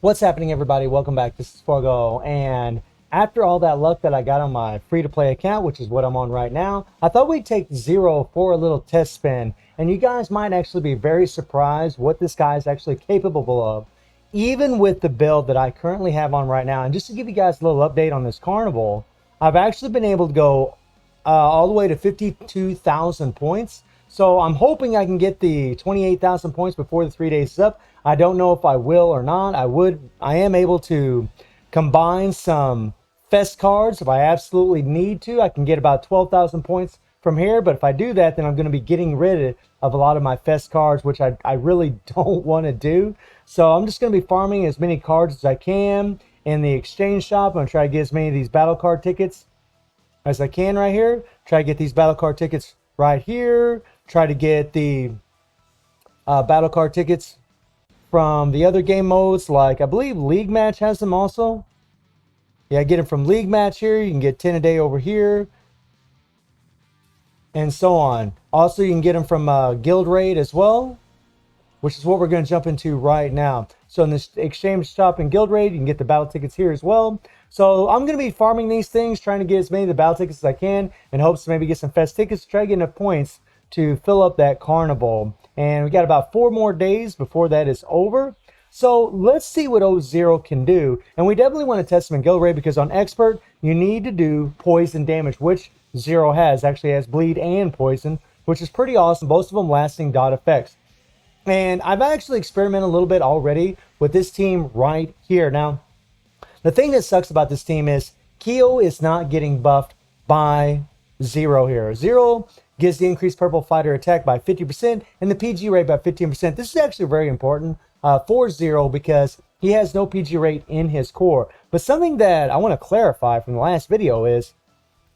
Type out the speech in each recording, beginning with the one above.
What's happening, everybody? Welcome back. This is Forgo, and after all that luck that I got on my free-to-play account, which is what I'm on right now, I thought we'd take Zero for a little test spin, and you guys might actually be very surprised what this guy is actually capable of, even with the build that I currently have on right now. And just to give you guys a little update on this carnival, I've actually been able to go all the way to 52,000 points. So I'm hoping I can get the 28,000 points before the 3 days is up. I don't know if I will or not. I am able to combine some fest cards if I absolutely need to. I can get about 12,000 points from here, but if I do that, then I'm going to be getting rid of a lot of my fest cards, which I really don't want to do. So I'm just going to be farming as many cards as I can in the exchange shop. I'm going to try to get as many of these battle card tickets as I can right here. Try to get these battle card tickets right here. Try to get the battle card tickets from the other game modes, like I believe League Match has them also. Yeah, get them from League Match here. You can get 10 a day over here, and so on. Also, you can get them from Guild Raid as well, which is what we're going to jump into right now. So in this exchange shop in Guild Raid, you can get the battle tickets here as well. So I'm going to be farming these things, trying to get as many of the battle tickets as I can, in hopes to maybe get some fest tickets to try to get enough points to fill up that carnival. And we got about 4 more days before that is over. So let's see what O0 can do. And we definitely want to test him in Guild Raid, because on Expert, you need to do poison damage, which Zero has. Actually has bleed and poison, which is pretty awesome. Both of them lasting dot effects. And I've actually experimented a little bit already with this team right here. Now, the thing that sucks about this team is Keo is not getting buffed by Zero here. Zero gives the increased purple fighter attack by 50% and the PG rate by 15%. This is actually very important for Zero, because he has no PG rate in his core. But something that I want to clarify from the last video is,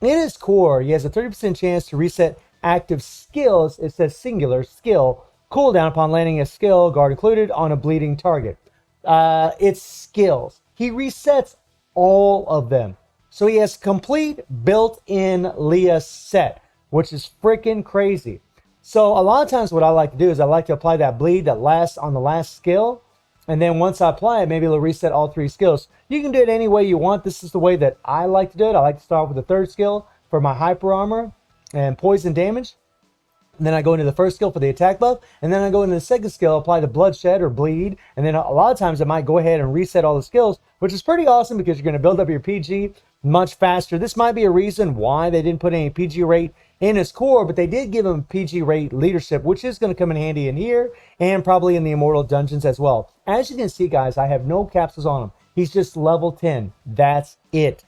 in his core, he has a 30% chance to reset active skills. It says singular skill cooldown upon landing a skill, guard included, on a bleeding target. It's skills. He resets all of them. So he has complete built-in Leah set, which is freaking crazy. So a lot of times what I like to do is I like to apply that bleed that lasts on the last skill. And then once I apply it, maybe it'll reset all 3 skills. You can do it any way you want. This is the way that I like to do it. I like to start with the 3rd skill for my hyper armor and poison damage. And then I go into the 1st skill for the attack buff. And then I go into the 2nd skill, apply the bloodshed or bleed. And then a lot of times I might go ahead and reset all the skills, which is pretty awesome because you're going to build up your PG much faster. This might be a reason why they didn't put any PG rate in his core, but they did give him PG rate leadership, which is going to come in handy in here and probably in the Immortal dungeons as well. As you can see, guys, I have no capsules on him. He's just level 10. That's it.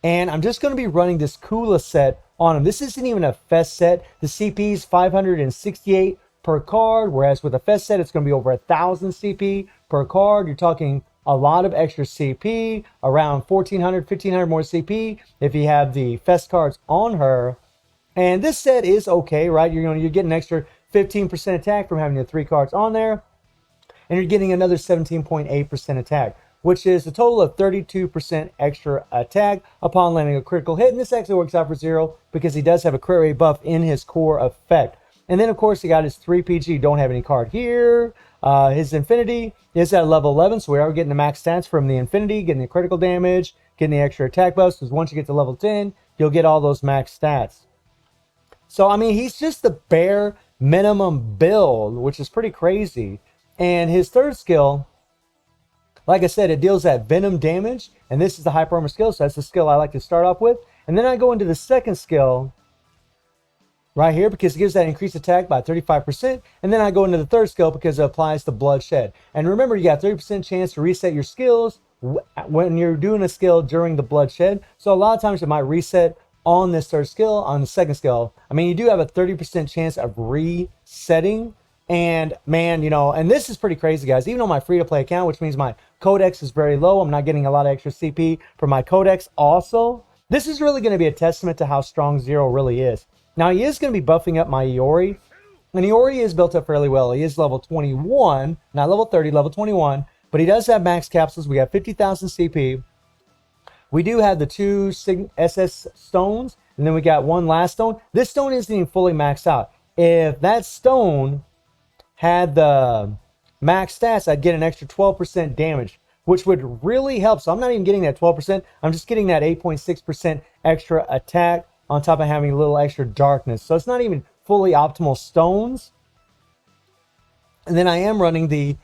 And I'm just going to be running this Kula set on him. This isn't even a fest set. The CP is 568 per card, whereas with a fest set, it's going to be over 1,000 CP per card. You're talking a lot of extra CP, around 1,400, 1,500 more CP if you have the fest cards on her. And this set is okay, right? You're getting an extra 15% attack from having the 3 cards on there, and you're getting another 17.8% attack, which is a total of 32% extra attack upon landing a critical hit. And this actually works out for Zero because he does have a crit rate buff in his core effect. And then, of course, he got his 3 PG. Don't have any card here. His Infinity is at level 11, so we are getting the max stats from the Infinity, getting the critical damage, getting the extra attack buffs, because once you get to level 10, you'll get all those max stats. So, I mean, he's just the bare minimum build, which is pretty crazy. And his 3rd skill, like I said, it deals that venom damage, and this is the hyper armor skill, so that's the skill I like to start off with. And then I go into the 2nd skill right here because it gives that increased attack by 35%. And then I go into the 3rd skill because it applies the bloodshed. And remember, you got 30% chance to reset your skills when you're doing a skill during the bloodshed. So a lot of times it might reset on this 3rd skill. On the 2nd skill, I mean, you do have a 30% chance of resetting. And man, and this is pretty crazy, guys. Even on my free-to-play account, which means my codex is very low, I'm not getting a lot of extra CP for my codex also. This is really going to be a testament to how strong Zero really is. Now, he is going to be buffing up my Iori, and Iori is built up fairly well. He is level 21, not level 30, level 21, but he does have max capsules. We have 50,000 CP. We do have the 2 SS stones, and then we got 1 last stone. This stone isn't even fully maxed out. If that stone had the max stats, I'd get an extra 12% damage, which would really help. So I'm not even getting that 12%. I'm just getting that 8.6% extra attack on top of having a little extra darkness. So it's not even fully optimal stones. And then I am running the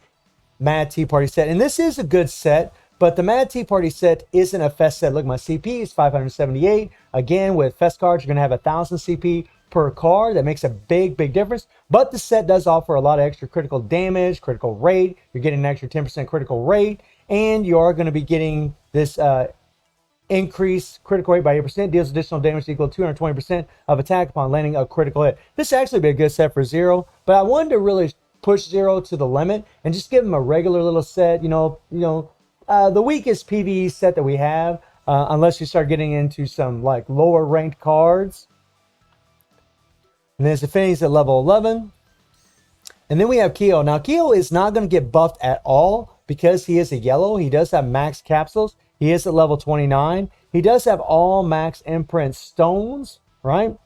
Mad Tea Party set. And this is a good set, but the Mad Tea Party set isn't a fest set. Look, my CP is 578. Again, with fest cards, you're going to have 1,000 CP per card. That makes a big difference. But the set does offer a lot of extra critical damage, critical rate. You're getting an extra 10% critical rate. And you are going to be getting this increased critical rate by 8%. Deals additional damage equal to 220% of attack upon landing a critical hit. This actually be a good set for Zero. But I wanted to really push Zero to the limit and just give him a regular little set. The weakest PvE set that we have, unless you start getting into some like lower ranked cards. And then his affinity's at level 11. And then we have Keo. Now Keo is not going to get buffed at all because he is a yellow. He does have max capsules. He is at level 29. He does have all max imprint stones, right?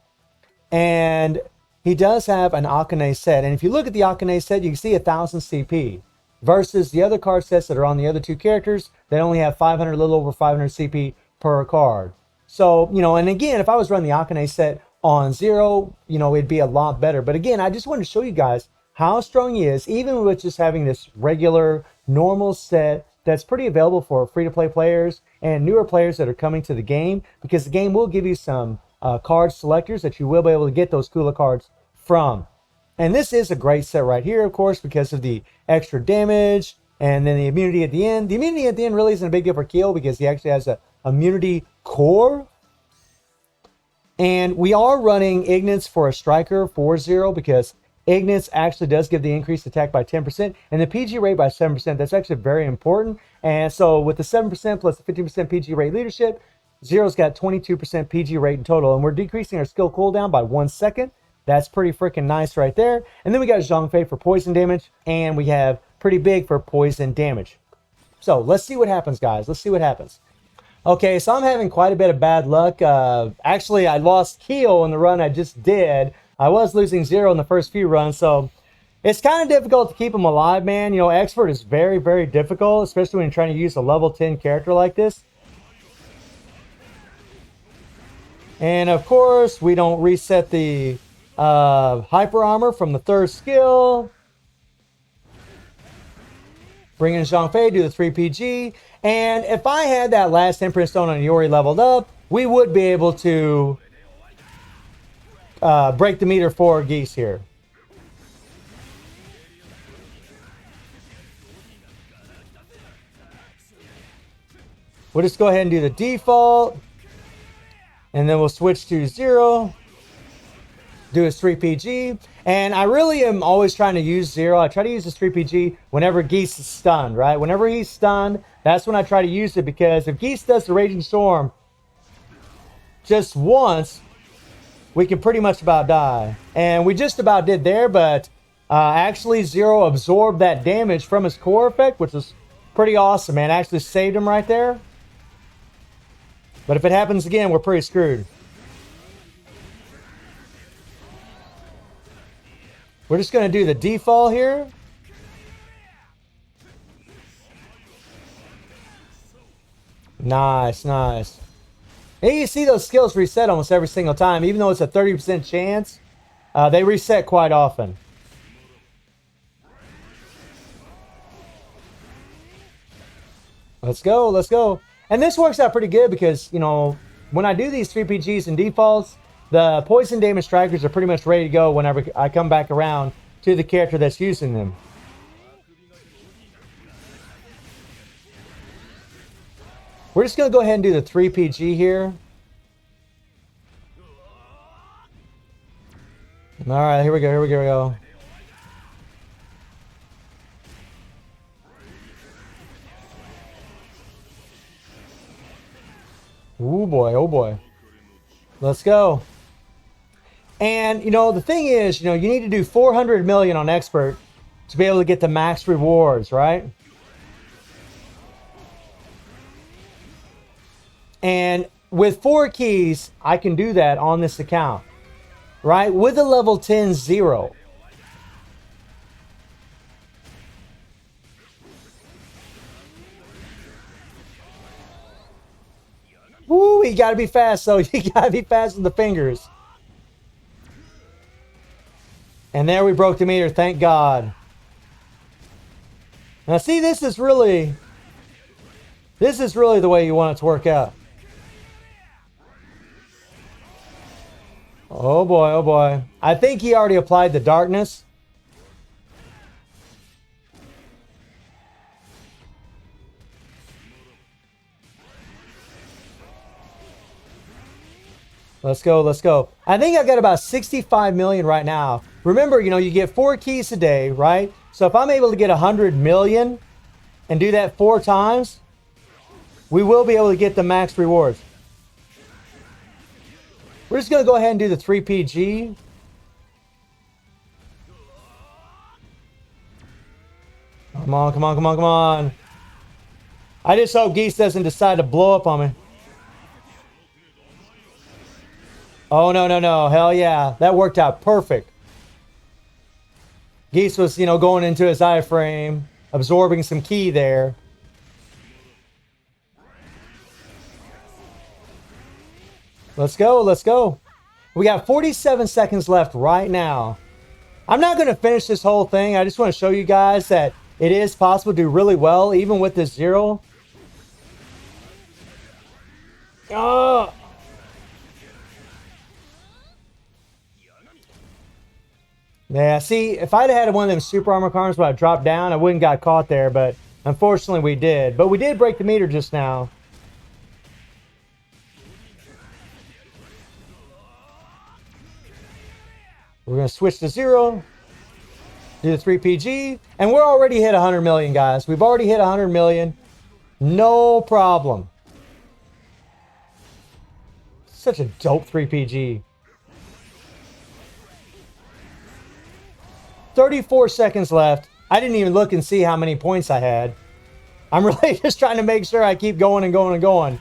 And he does have an Akane set. And if you look at the Akane set, you can see 1,000 CP. Versus the other card sets that are on the other two characters, they only have 500, a little over 500 CP per card. So, and again, if I was running the Akane set on Zero, it'd be a lot better. But again, I just wanted to show you guys how strong he is, even with just having this regular, normal set that's pretty available for free-to-play players and newer players that are coming to the game, because the game will give you some card selectors that you will be able to get those cooler cards from. And this is a great set right here, of course, because of the extra damage and then the immunity at the end. The immunity at the end really isn't a big deal for Keo because he actually has a immunity core. And we are running Ignis for a striker for Zero because Ignis actually does give the increased attack by 10% and the PG rate by 7%. That's actually very important. And so with the 7% plus the 15% PG rate leadership, Zero's got 22% PG rate in total. And we're decreasing our skill cooldown by 1 second. That's pretty freaking nice right there. And then we got Zhang Fei for poison damage. And we have pretty big for poison damage. So let's see what happens, guys. Let's see what happens. Okay, so I'm having quite a bit of bad luck. Actually, I lost Keo in the run I just did. I was losing Zero in the first few runs. So it's kind of difficult to keep him alive, man. Expert is very difficult, especially when you're trying to use a level 10 character like this. And of course, we don't reset the hyper armor from the third skill. Bring in Zhang Fei, do the 3 PG. And if I had that last imprint stone on Yori leveled up, we would be able to break the meter for Geese here. We'll just go ahead and do the default. And then we'll switch to Zero. Do his 3 PG. And I really am always trying to use Zero. I try to use his 3 PG whenever Geese is stunned, right? Whenever he's stunned, that's when I try to use it, because if Geese does the Raging Storm just once, we can pretty much about die. And we just about did there, but actually Zero absorbed that damage from his core effect, which was pretty awesome, man. Actually saved him right there. But if it happens again, we're pretty screwed. We're just going to do the default here. Nice. And you see those skills reset almost every single time. Even though it's a 30% chance, they reset quite often. Let's go. And this works out pretty good because, when I do these 3 PGs and defaults, the poison damage strikers are pretty much ready to go whenever I come back around to the character that's using them. We're just going to go ahead and do the 3 PG here. Alright, here we go. Oh boy. Let's go. And, the thing is, you need to do 400 million on Expert to be able to get the max rewards, right? And with 4 keys, I can do that on this account, right? With a level 10 Zero. Woo, you gotta be fast, so you gotta be fast with the fingers. And there we broke the meter, thank God. Now see, this is really the way you want it to work out. Oh boy, oh boy. I think he already applied the darkness. Let's go, let's go. I think I got about 65 million right now. Remember, you know, you get 4 keys a day, right? So if I'm able to get 100 million and do that 4 times, we will be able to get the max rewards. We're just going to go ahead and do the 3 PG. Come on, come on, come on, come on. I just hope Geese doesn't decide to blow up on me. Oh, no, no, no. Hell yeah. That worked out perfect. Geese was, you know, going into his iframe, absorbing some ki there. Let's go, let's go. We got 47 seconds left right now. I'm not going to finish this whole thing. I just want to show you guys that it is possible to do really well, even with this 0. Oh! Yeah, see, if I'd had one of them super armor cards where I dropped down, I wouldn't got caught there, but unfortunately we did. But we did break the meter just now. We're going to switch to 0, do the 3 PG, and we're already hit 100 million, guys. We've already hit 100 million. No problem. Such a dope 3 PG. 34 seconds left. I didn't even look and see how many points I had. I'm really just trying to make sure I keep going and going and going.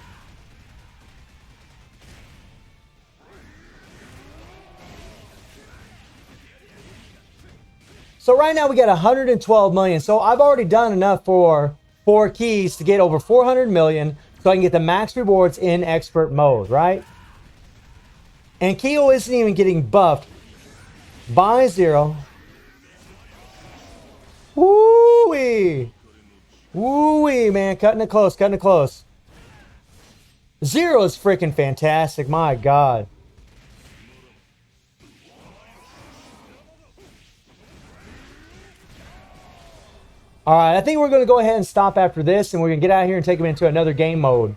So right now we got 112 million. So I've already done enough for 4 keys to get over 400 million so I can get the max rewards in expert mode, right? And Keo isn't even getting buffed by 0. Woo-wee! Woo-wee, man. Cutting it close, cutting it close. 0 is freaking fantastic. My God. All right, I think we're going to go ahead and stop after this, and we're going to get out of here and take them into another game mode.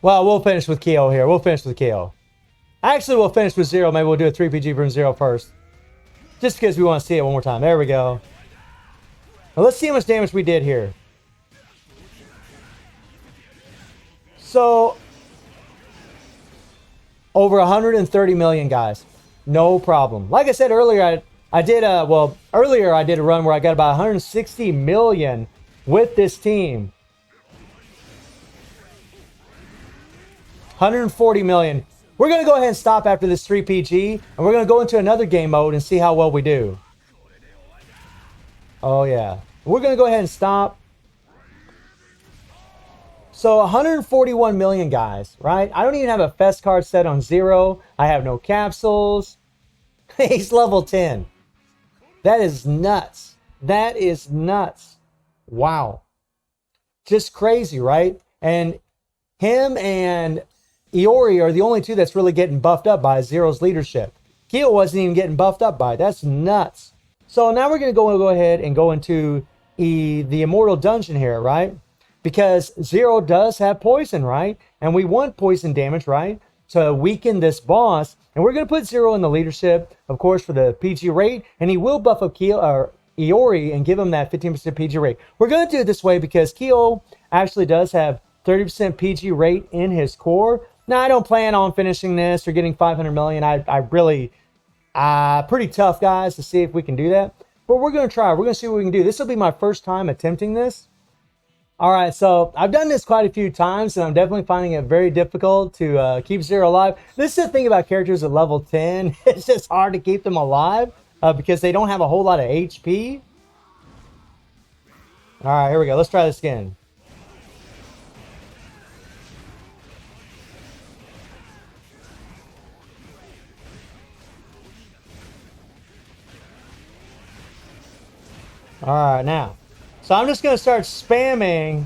Well, we'll finish with Keo here. We'll finish with Keo. Actually, we'll finish with 0. Maybe we'll do a 3 PG from 0 first. Just because we want to see it one more time. There we go. Now let's see how much damage we did here. So, over 130 million, guys. No problem. Like I said earlier, I did a run where I got about 160 million with this team. 140 million. We're going to go ahead and stop after this 3 PG, and we're going to go into another game mode and see how well we do. Oh, yeah. We're going to go ahead and stop. So 141 million, guys, right? I don't even have a fest card set on 0. I have no capsules. He's level 10. That is nuts. That is nuts. Wow. Just crazy, right? And him and Iori are the only 2 that's really getting buffed up by 0's leadership. Keo wasn't even getting buffed up by it. That's nuts. So now we're going to go ahead and go into the Immortal dungeon here, right? Because 0 does have poison, right? And we want poison damage, right? To weaken this boss. And we're going to put 0 in the leadership, of course, for the PG rate. And he will buff up Keo, or Iori, and give him that 15% PG rate. We're going to do it this way because Keo actually does have 30% PG rate in his core. Now, I don't plan on finishing this or getting 500 million. I really, pretty tough, guys, to see if we can do that. But we're going to try. We're going to see what we can do. This will be my first time attempting this. All right, so I've done this quite a few times, and I'm definitely finding it very difficult to keep Zero alive. This is the thing about characters at level 10. It's just hard to keep them alive because they don't have a whole lot of HP. All right, here we go. Let's try this again. All right, now. So I'm just going to start spamming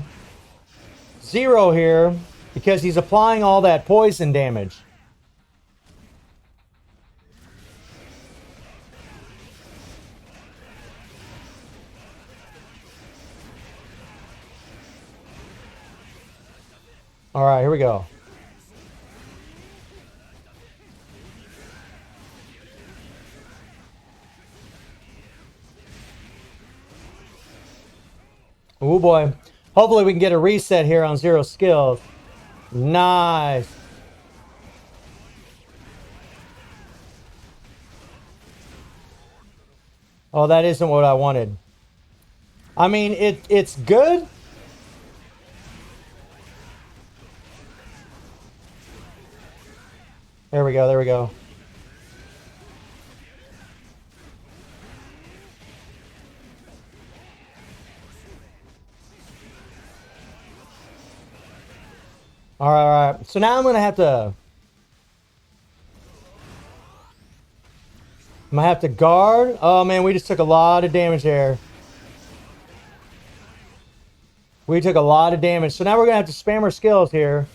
Zero here because he's applying all that poison damage. All right, here we go. Oh boy. Hopefully we can get a reset here on Zero skills. Nice. Oh, that isn't what I wanted. I mean, it's good. There we go, there we go. All right, all right. So now I'm gonna have to guard. Oh man, we just took a lot of damage there. We took a lot of damage. So now we're gonna have to spam our skills here.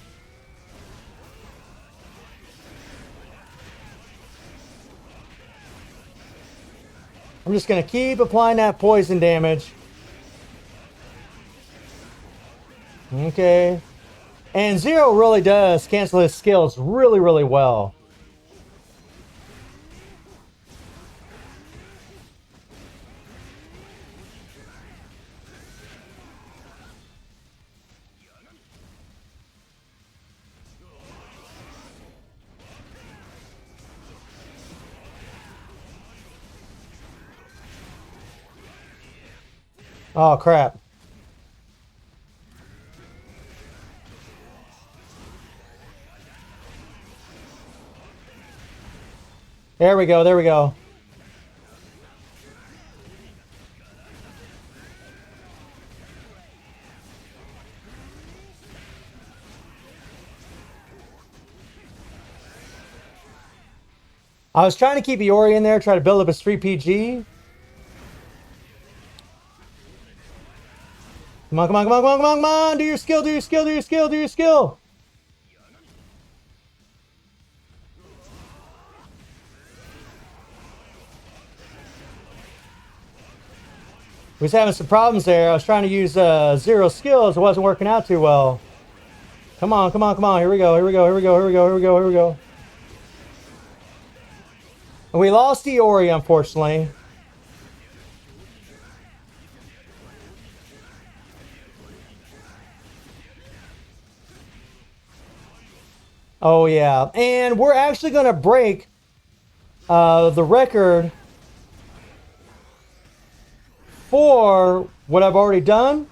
I'm just gonna keep applying that poison damage. Okay. And Zero really does cancel his skills really, really well. Oh, crap. There we go, there we go. I was trying to keep Iori in there, try to build up his 3 PG. Come on, come on, come on, come on, come on, come on! Do your skill, do your skill, do your skill, do your skill! We was having some problems there. I was trying to use Zero skills. It wasn't working out too well. Come on, come on, come on. Here we go, here we go, here we go, here we go, here we go, here we go. And we lost Iori, unfortunately. Oh, yeah. And we're actually going to break the record for what I've already done.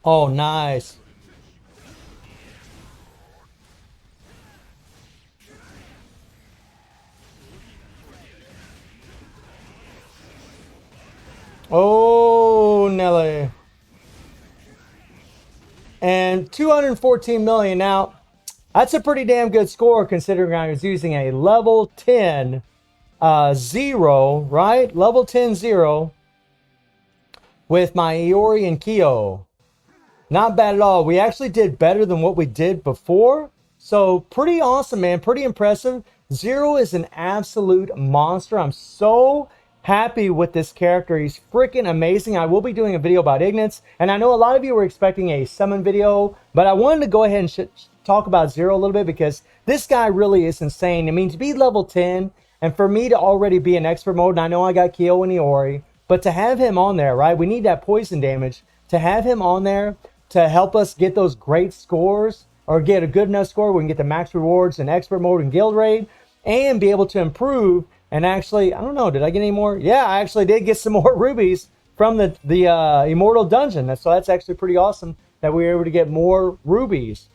Oh, nice. Oh, Nelly. And 214 million. Now, that's a pretty damn good score considering I was using a level 10 Zero, right? Level 10 Zero with my Iori and Kyo. Not bad at all. We actually did better than what we did before. So pretty awesome, man. Pretty impressive. Zero is an absolute monster. I'm so happy with this character. He's freaking amazing. I will be doing a video about Ignis. And I know a lot of you were expecting a summon video. But I wanted to go ahead and talk about Zero a little bit because this guy really is insane. I mean, to be level 10 and for me to already be in expert mode, and I know I got Kyo and Iori, but to have him on there, right? We need that poison damage. To have him on there to help us get those great scores or get a good enough score, we can get the max rewards in expert mode and guild raid and be able to improve and actually, I don't know, did I get any more? Yeah, I actually did get some more rubies from the Immortal dungeon. So that's actually pretty awesome that we were able to get more rubies.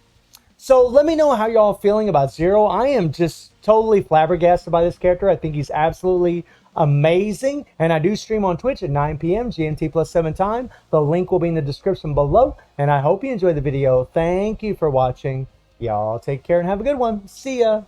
So let me know how y'all feeling about Zero. I am just totally flabbergasted by this character. I think he's absolutely amazing. And I do stream on Twitch at 9 p.m. GMT plus 7 time. The link will be in the description below. And I hope you enjoyed the video. Thank you for watching. Y'all take care and have a good one. See ya.